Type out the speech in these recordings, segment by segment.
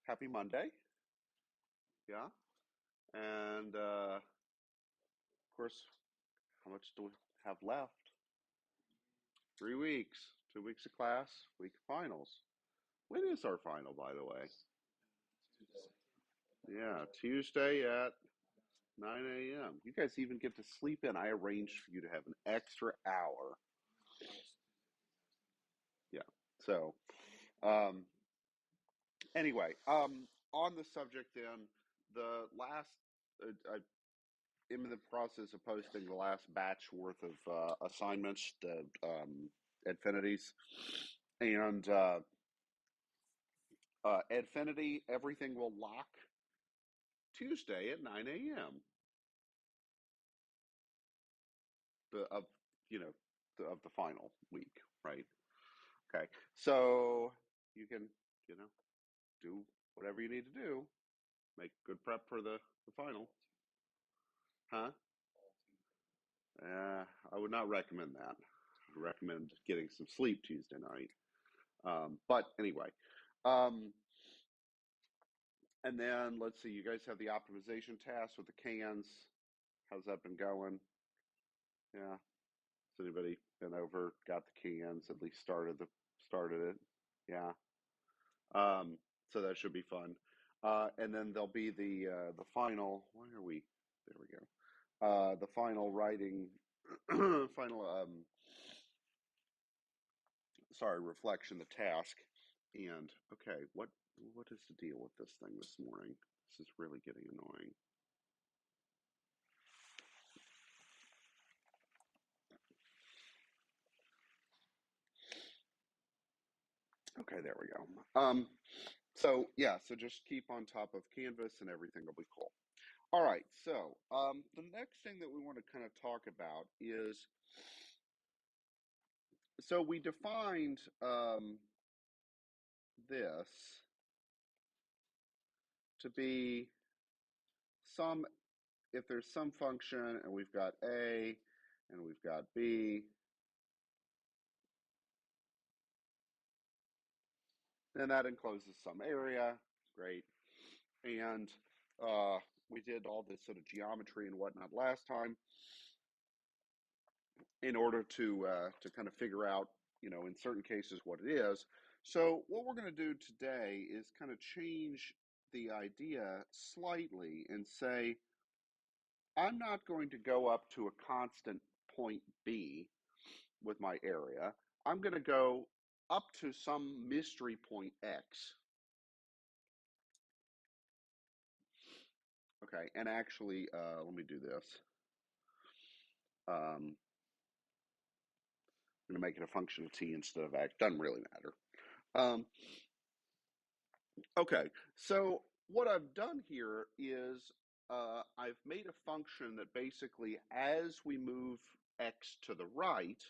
Happy Monday. Yeah. And of course, how much do we have left? 3 weeks. 2 weeks of class, week of finals. When is our final, by the way? Yeah, Tuesday at 9 a.m. You guys even get to sleep in. I arranged for you to have an extra hour. Yeah. So, um, anyway, on the subject then, the last, I'm in the process of posting the last batch worth of assignments, the Edfinities. And Edfinity, everything will lock Tuesday at 9 a.m. The of you know of the final week, right? Okay, so you can do whatever you need to do, make good prep for the final, huh? I would not recommend that. I would recommend getting some sleep Tuesday night. But anyway, um, and then let's see. You guys have the optimization task with the cans. How's that been going? Yeah. Has anybody been over, got the cans, at least started it? Yeah. So that should be fun. And then there'll be the final. Where are we? There we go. The final writing, final sorry, reflection, the task. And okay, what is the deal with this thing this morning? This is really getting annoying. Okay, there we go. So yeah, so just keep on top of Canvas and everything will be cool. All right, so the next thing that we want to kind of talk about is, so we defined this to be some, if there's some function and we've got A and we've got B, then that encloses some area, great. And uh, we did all this sort of geometry and whatnot last time in order to kind of figure out, in certain cases what it is. So what we're going to do today is kind of change the idea slightly and say, I'm not going to go up to a constant point B with my area. I'm going to go up to some mystery point X. Okay, and actually, let me do this. I'm going to make it a function of T instead of X. Doesn't really matter. Um, Okay, so what I've done here is I've made a function that basically, as we move x to the right,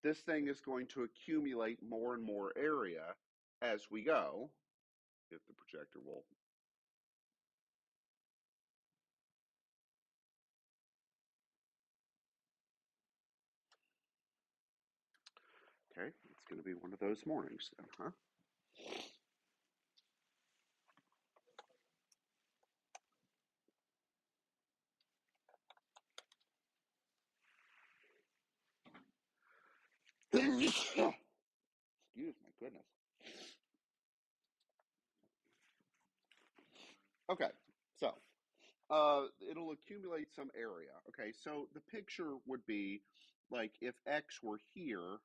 this thing is going to accumulate more and more area as we go. If the projector will. Okay, it's going to be one of those mornings then, huh? Excuse my goodness. Okay, so it'll accumulate some area. Okay, so the picture would be like if x were here,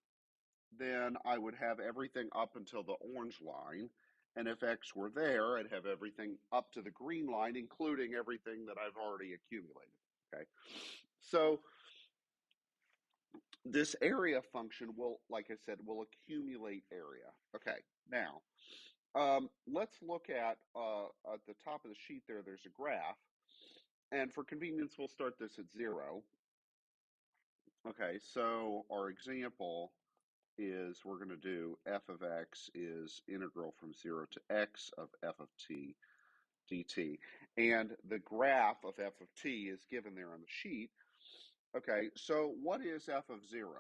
then I would have everything up until the orange line. And if X were there, I'd have everything up to the green line, including everything that I've already accumulated. Okay. So this area function will, like I said, will accumulate area. Okay. Now, let's look at the top of the sheet there, there's a graph. And for convenience, we'll start this at 0. Okay. So our example is we're going to do f of x is integral from 0 to x of f of t dt. And the graph of f of t is given there on the sheet. Okay, so what is f of 0?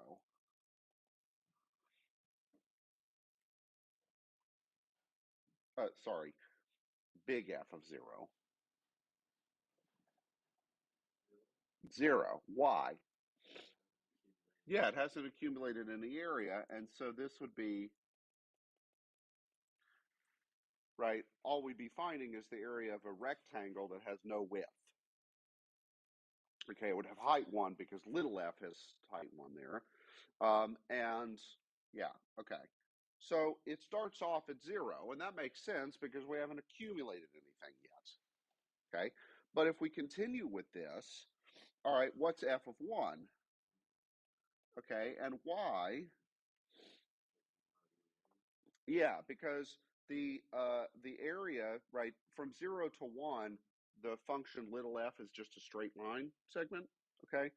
Sorry, big F of 0? 0. Why? Yeah, it hasn't accumulated in the area, and so this would be, right, all we'd be finding is the area of a rectangle that has no width. Okay, it would have height 1 because little f has height 1 there. And yeah, okay. So it starts off at 0, and that makes sense because we haven't accumulated anything yet. Okay, but if we continue with this, all right, what's f of 1? Okay, and why? Yeah, because the area, right, from 0 to 1, the function little f is just a straight line segment. Okay,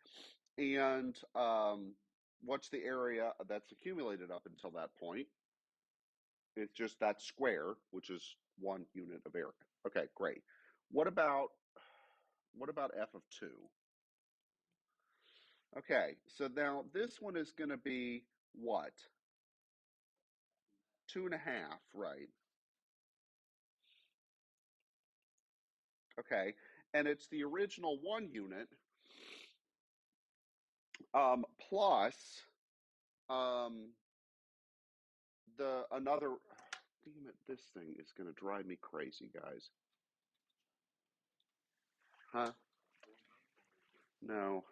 and what's the area that's accumulated up until that point? It's just that square, which is 1 unit of area. Okay, great. What about f of 2? Okay, so now this one is going to be what? 2.5, right? Okay, and it's the original 1 unit plus um, the another. Damn it! This thing is going to drive me crazy, guys. Huh? No,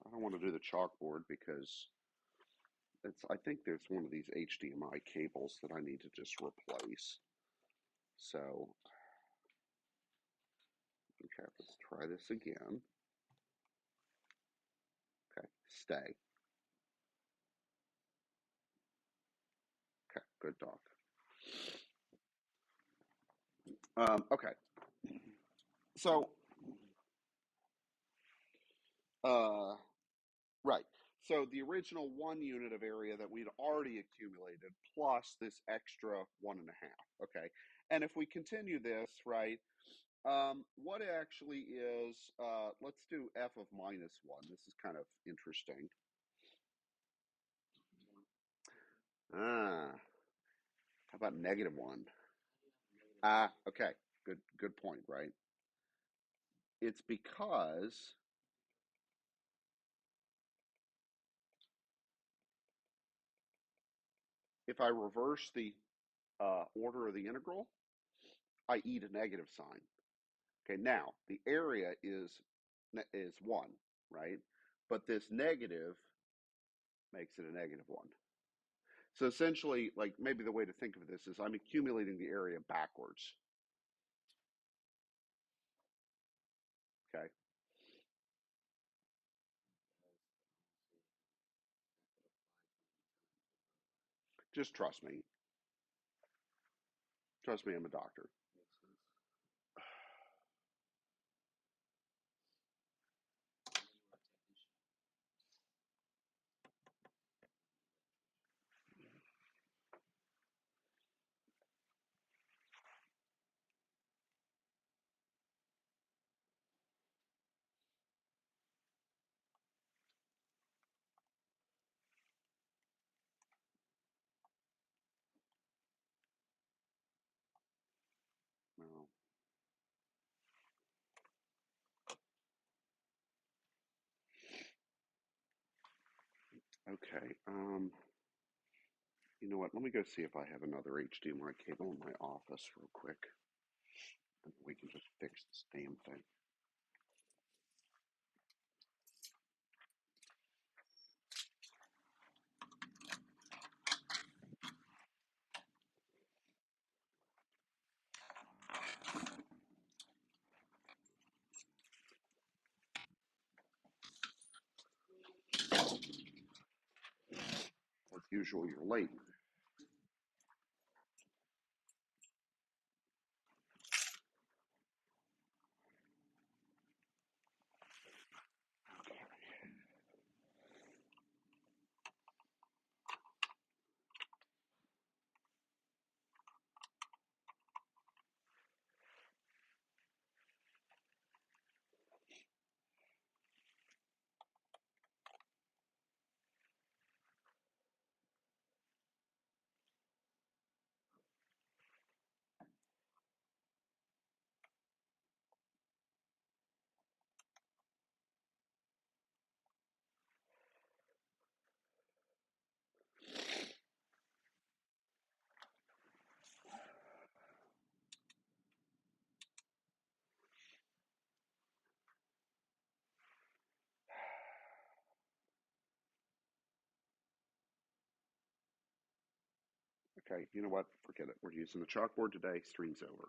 I don't want to do the chalkboard because I think there's one of these HDMI cables that I need to just replace. So, okay, let's try this again. Okay, stay. Okay, good dog. Okay, so, uh, right. So the original 1 unit of area that we'd already accumulated plus this extra 1.5. Okay, and if we continue this, right, what actually is, let's do f of minus 1. This is kind of interesting. Ah, how about negative 1? Ah, okay. Good point, right? It's because if I reverse the order of the integral, I eat a negative sign. Okay, now the area is 1, right? But this negative makes it a negative 1. So essentially, like maybe the way to think of this is I'm accumulating the area backwards. Okay, just trust me. Trust me, I'm a doctor. No. Okay. You know what? Let me go see if I have another HDMI cable in my office real quick. And we can just fix this damn thing. As usual, you're late. Okay, you know what? Forget it. We're using the chalkboard today. Stream's over.